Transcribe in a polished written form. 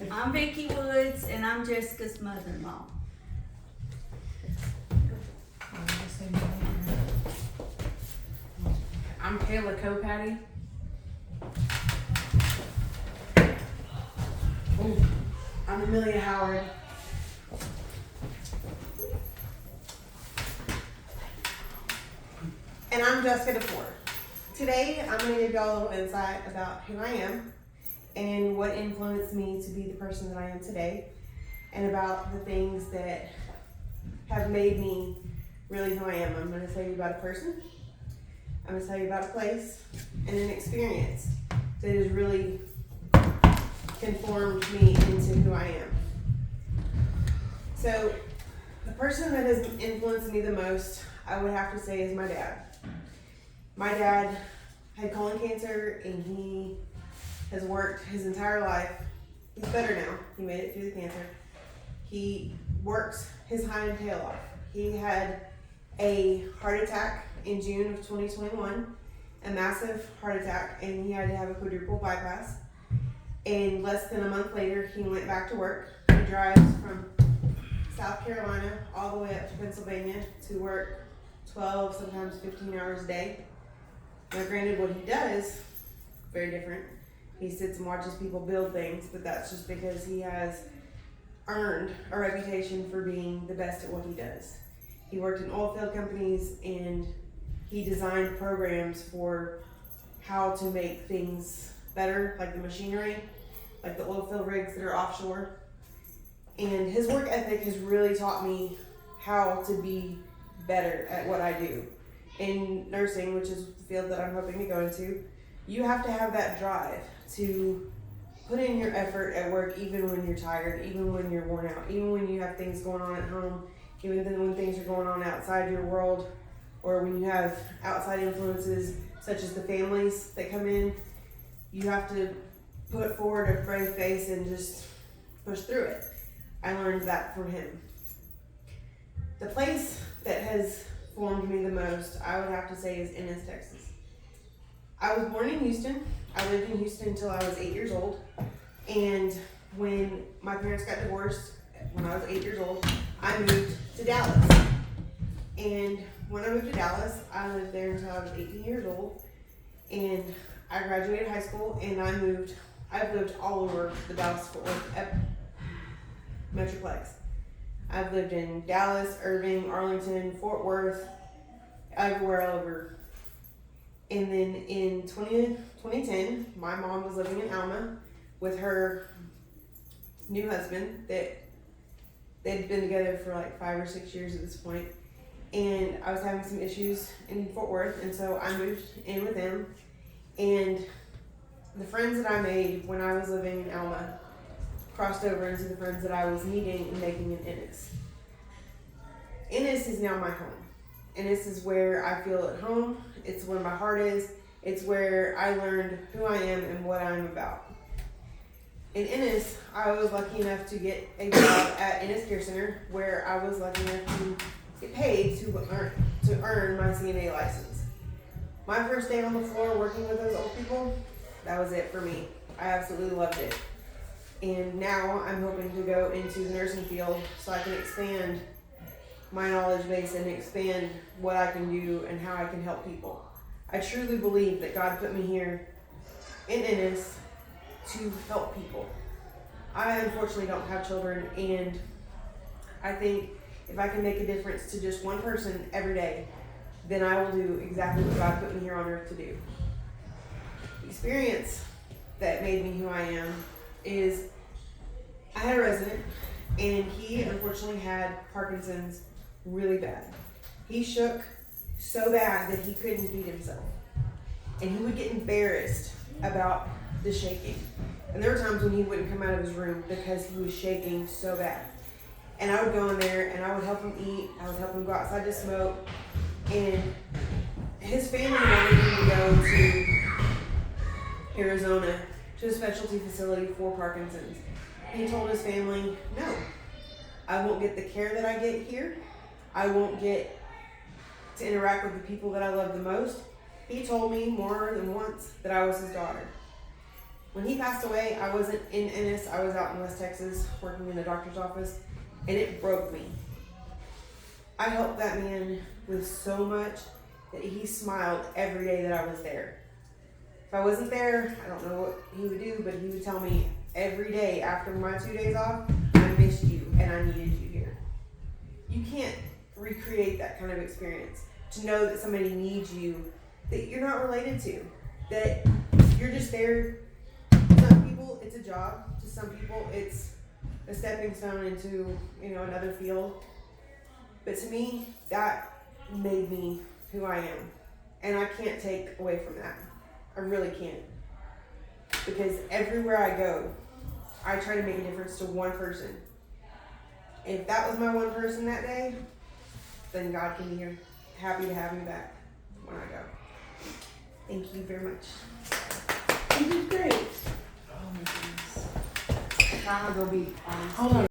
I'm Vicki Woods, and I'm Jessica's mother-in-law. I'm Kayla Copatty. Ooh, I'm Amelia Howard. And I'm Jessica DeFore. Today, I'm going to give y'all a little insight about who I am and what influenced me to be the person that I am today, and about the things that have made me really who I am. I'm going to tell you about a person, I'm going to tell you about a place, and an experience that has really conformed me into who I am. So, the person that has influenced me the most, I would have to say, is my dad. My dad had colon cancer, and he has worked his entire life. He's better now. He made it through the cancer. He works his hind tail off. He had a heart attack in June of 2021, a massive heart attack, and he had to have a quadruple bypass. And less than a month later, he went back to work. He drives from South Carolina all the way up to Pennsylvania to work 12, sometimes 15 hours a day. Now, granted, what he does, very different. He sits and watches people build things, but that's just because he has earned a reputation for being the best at what he does. He worked in oil field companies, and he designed programs for how to make things better, like the machinery, like the oil field rigs that are offshore. And his work ethic has really taught me how to be better at what I do. In nursing, which is the field that I'm hoping to go into, you have to have that drive to put in your effort at work, even when you're tired, even when you're worn out, even when you have things going on at home, even when things are going on outside your world, or when you have outside influences such as the families that come in. You have to put forward a brave face and just push through it. I learned that from him. The place that has formed me the most, I would have to say, is Ennis, Texas. I was born in Houston. I lived in Houston until I was 8 years old. And when my parents got divorced, when I was 8 years old, I moved to Dallas. And when I moved to Dallas, I lived there until I was 18 years old. And I graduated high school, and I've lived all over the Dallas-Fort Worth Metroplex. I've lived in Dallas, Irving, Arlington, Fort Worth, everywhere all over. And then in 2010, my mom was living in Alma with her new husband that they'd been together for like 5 or 6 years at this point. And I was having some issues in Fort Worth, and so I moved in with them. And the friends that I made when I was living in Alma crossed over into the friends that I was meeting and making in Ennis. Ennis is now my home. Ennis is where I feel at home. It's where my heart is. It's where I learned who I am and what I'm about. In Ennis, I was lucky enough to get a job at Ennis Care Center, where I was lucky enough to get paid to earn my CNA license. My first day on the floor working with those old people, that was it for me. I absolutely loved it. And now I'm hoping to go into the nursing field so I can expand my knowledge base and expand what I can do and how I can help people. I truly believe that God put me here in Ennis to help people. I unfortunately don't have children, and I think if I can make a difference to just one person every day, then I will do exactly what God put me here on earth to do. The experience that made me who I am is I had a resident, and he unfortunately had Parkinson's really bad. He shook so bad that he couldn't feed himself. And he would get embarrassed about the shaking. And there were times when he wouldn't come out of his room because he was shaking so bad. And I would go in there and I would help him eat. I would help him go outside to smoke. And his family wanted him to go to Arizona to a specialty facility for Parkinson's. He told his family, no, I won't get the care that I get here. I won't get to interact with the people that I love the most. He told me more than once that I was his daughter. When he passed away, I wasn't in Ennis. I was out in West Texas working in a doctor's office, and it broke me. I helped that man with so much that he smiled every day that I was there. If I wasn't there, I don't know what he would do, but he would tell me every day after my 2 days off, I missed you and I needed you here. You can't recreate that kind of experience. To know that somebody needs you, that you're not related to, that you're just there. To some people, it's a job. To some people, it's a stepping stone into, another field. But to me, that made me who I am. And I can't take away from that. I really can't. Because everywhere I go, I try to make a difference to one person. And if that was my one person that day, then God can be here, happy to have me back when I go. Thank you very much. You did great. Oh my goodness. I'm gonna go be Hold on.